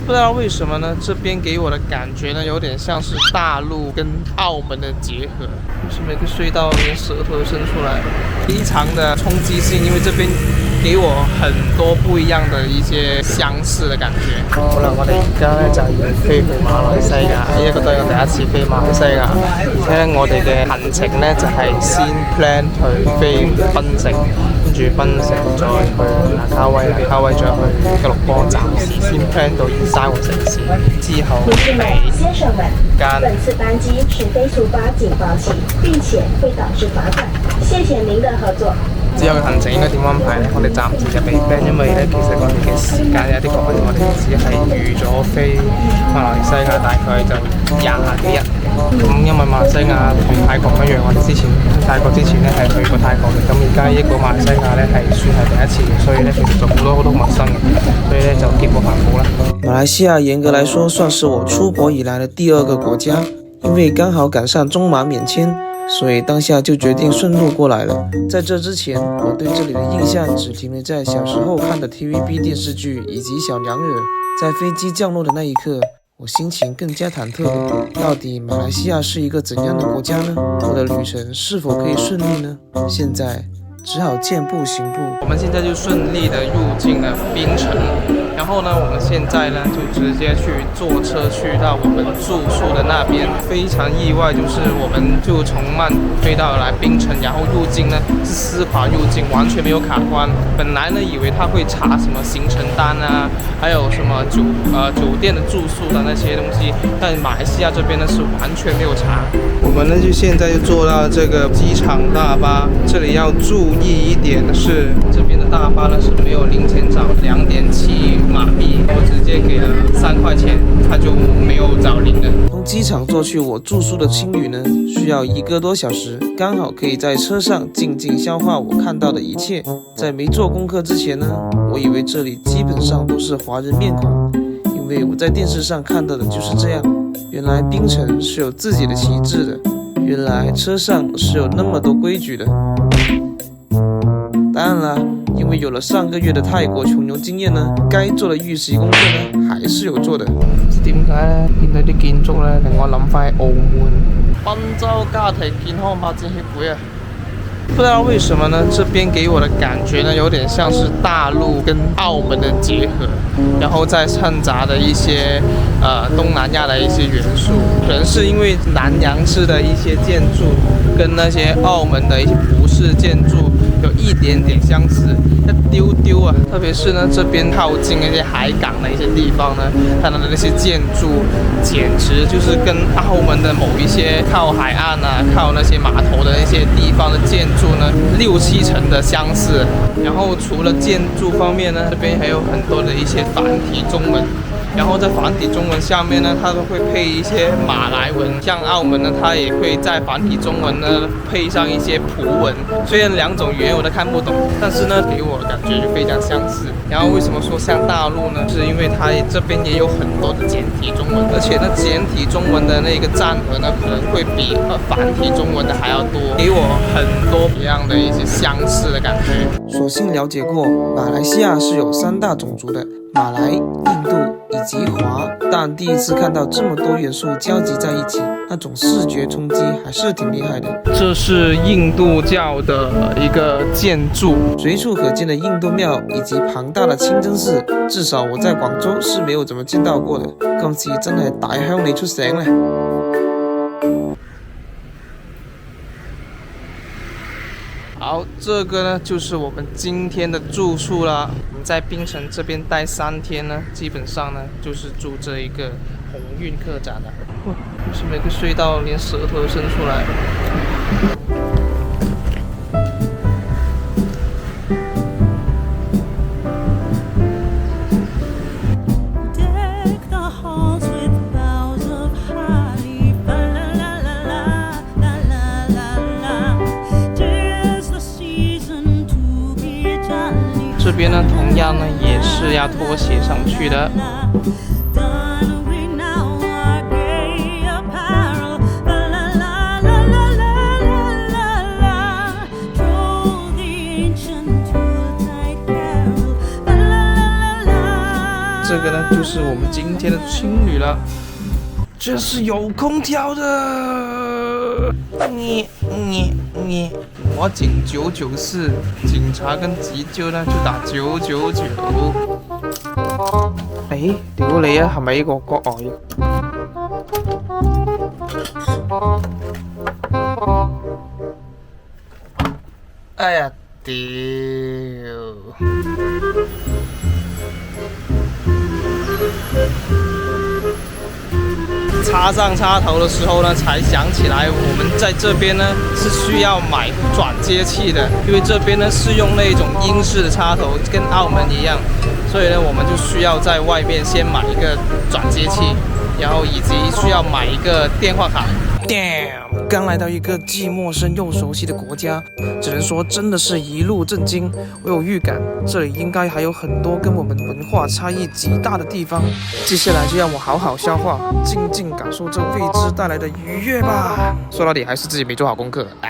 不知道为什么呢，这边给我的感觉呢，有点像是大陆跟澳门的结合，就是每个隧道连舌头都伸出来了，非常的冲击性，因为这边给我很多不一样的一些相似的感覺。好啦，我哋而家咧就要飛去馬來西亞，呢一個都係我第一次飛馬來西亞，而且咧我哋嘅行程咧就係先 plan 去飛檳城，跟住檳城再去那卡威，那卡威再去吉隆坡，暫時先 plan 到呢3個城市，之後先生們，本次班機是非觸發警報器，並且會導致罰款，謝謝您的合作。之後嘅行程應該點安排呢？我哋暫時就未 plan，因為咧其實我哋嘅時間有啲趕，我哋只係預咗飛馬來西亞大概就20幾日。咁因為馬來西亞同泰國一樣，我哋之前泰國之前咧係去過泰國嘅，咁而家一個馬來西亞咧係算係第一次，所以咧其實就好多陌生嘅，所以咧就結果還好啦。馬來西亞嚴格來說算是我出國以來的第2個國家，因為剛好趕上中馬免簽。所以當下就決定順路過來了。在這之前，我對這裡的印象只停留在小時候看的 TVB 電視劇以及小娘惹。在飛機降落的那一刻，我心情更加忐忑了。到底馬來西亞是一個怎樣的國家呢？我的旅程是否可以順利呢？現在只好見步行步。我們現在就順利的入境了檳城。然後呢，我們現在呢就直接去坐車去到我們住宿的那邊。非常意外，就是我們就從曼谷飛到來檳城，然後入境呢是絲滑入境，完全沒有卡關。本來呢以為他會查什麼行程單啊，還有什麼酒店的住宿的那些東西，但馬來西亞這邊呢是完全沒有查。我們呢就現在就坐到這個機場大巴，這裡要注意一點的是，這邊的大巴呢是沒有零錢找2.7馬幣，我直接給了3塊錢，他就沒有找零的。從機場坐去我住宿的青旅呢，需要1個多小時，剛好可以在車上靜靜消化我看到的一切。在沒做功課之前呢，我以為這裡基本上都是華人面孔，因為我在電視上看到的就是這樣。原來檳城是有自己的旗幟的，原來車上是有那麼多規矩的。當然啦，因為有了上個月的泰國窮遊經驗呢，該做的預習功課呢，還是有做的。唔知點解呢，見到啲建築呢，令我諗翻澳門賓州家庭健康發展協會啊。不知道為什麼呢，這邊給我的感覺呢，有點像是大陸跟澳門的結合，然後再摻雜的一些東南亞的一些元素。可能是因為南洋式的一些建築跟那些澳門的一些葡式建築有一點點相似，一丟丟啊。特別是呢，這邊靠近那些海港的一些地方呢，它的那些建築簡直就是跟澳門的某一些靠海岸啊、靠那些碼頭的那些地方的建築呢，6-7成的相似。然後除了建築方面呢，這邊還有很多的一些繁體中文。然後在繁體中文下面呢，它都會配一些馬來文，像澳門呢，它也會在繁體中文呢配上一些葡文。雖然兩種語言我都看不懂，但是呢，給我的感覺就非常相似。然後為什麼說像大陸呢？是因為它這邊也有很多的簡體中文，而且呢，簡體中文的那個佔額呢，可能會比繁體中文的還要多，給我很多一樣的一些相似的感覺。所幸了解過，馬來西亞是有3大種族的，馬來、印度以及華，但第一次看到這麼多元素交集在一起，那種視覺衝擊還是挺厲害的。這是印度教的一個建築，隨處可見的印度廟以及龐大的清真寺，至少我在廣州是沒有怎麼見到過的。今次真係大鄉里出城咧！好，這個呢就是我們今天的住宿啦。我們在檳城這邊待3天呢，基本上呢就是住這一個鴻運客棧啦。哇，就是每個隧道連舌頭都伸出來了。這邊呢，同樣呢也是要脫鞋上去的。這個呢，就就是我们今天的青旅了。这是有空调的。我警994，警察跟急救呢就打999。屌你啊，係咪呢個國外？哎呀，屌！插上插头的时候呢，才想起来我们在这边呢是需要买转接器的，因为这边呢是用那种英式的插头，跟澳门一样，所以呢我们就需要在外面先买一个转接器，然后以及需要买一个电话卡。Damn！ 刚来到一个既陌生又熟悉的国家，只能说真的是一路震惊。我有预感，这里应该还有很多跟我们文化差异极大的地方。接下来就让我好好消化，静静感受这未知带来的愉悦吧。说到底还是自己没做好功课啊。